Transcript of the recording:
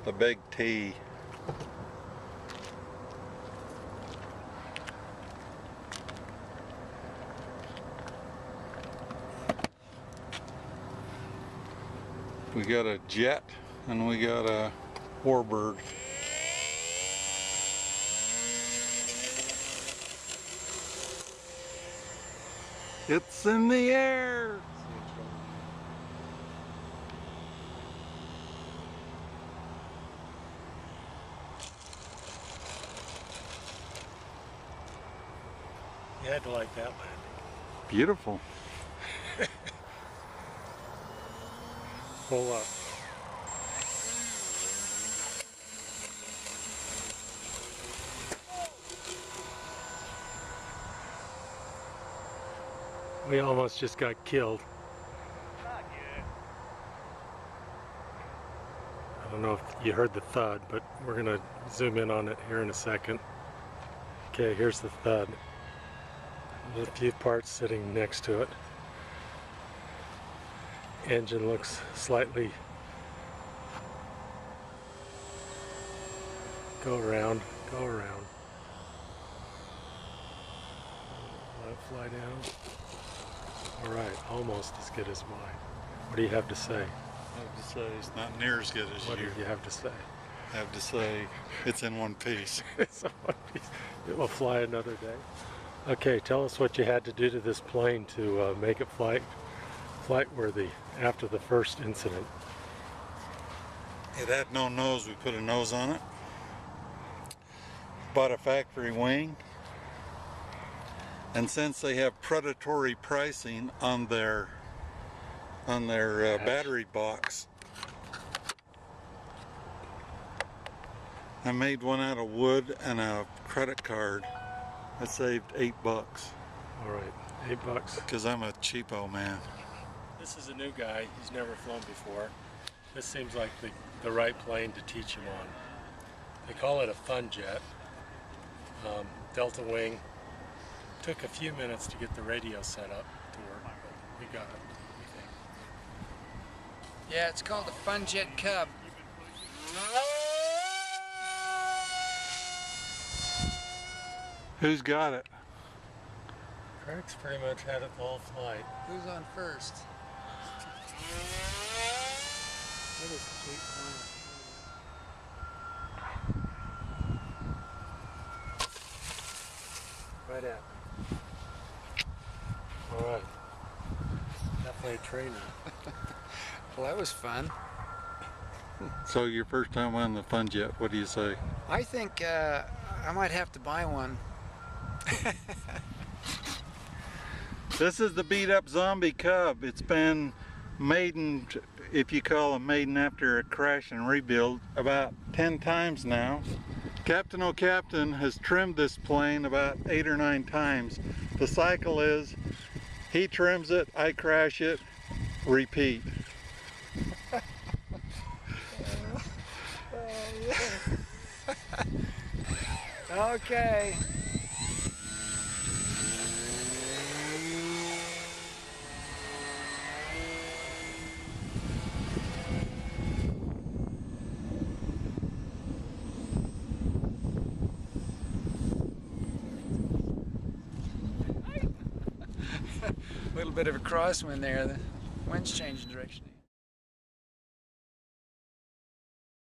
The big T. We got a jet and we got a warbird. It's in the air. You had to like that landing. Beautiful. Pull up. We almost just got killed. Not good. I don't know if you heard the thud, but we're gonna zoom in on it here in a second. Okay, here's the thud. There's a few parts sitting next to it. Engine looks slightly. Go around, go around. Let it fly down. All right, almost as good as mine. What do you have to say? I have to say it's not near as good as What you. do you have to say? I have to say it's in one piece. It's in one piece. It will fly another day. Okay, tell us what you had to do to this plane to make it flight worthy after the first incident. It had no nose. We put a nose on it. Bought a factory wing. And since they have predatory pricing on their battery box, I made one out of wood and a credit card. I saved $8. All right, $8. Because I'm a cheapo man. This is a new guy. He's never flown before. This seems like the right plane to teach him on. They call it a fun jet. Delta wing. Took a few minutes to get the radio set up to work, but we got it, we think. Yeah, it's called a Fun Jet Cub. Who's got it? Craig's pretty much had it the whole flight. Who's on first? What is sweet fun. Right at. All right. Definitely a trainer. Well, that was fun. So your first time on the Fun Jet, what do you say? I think I might have to buy one. This is the beat up zombie Cub. It's been maiden, if you call a maiden after a crash and rebuild, about 10 times now. Captain O'Captain has trimmed this plane about 8 or 9 times. The cycle is, he trims it, I crash it, repeat. Okay. A little bit of a crosswind there. The wind's changing direction.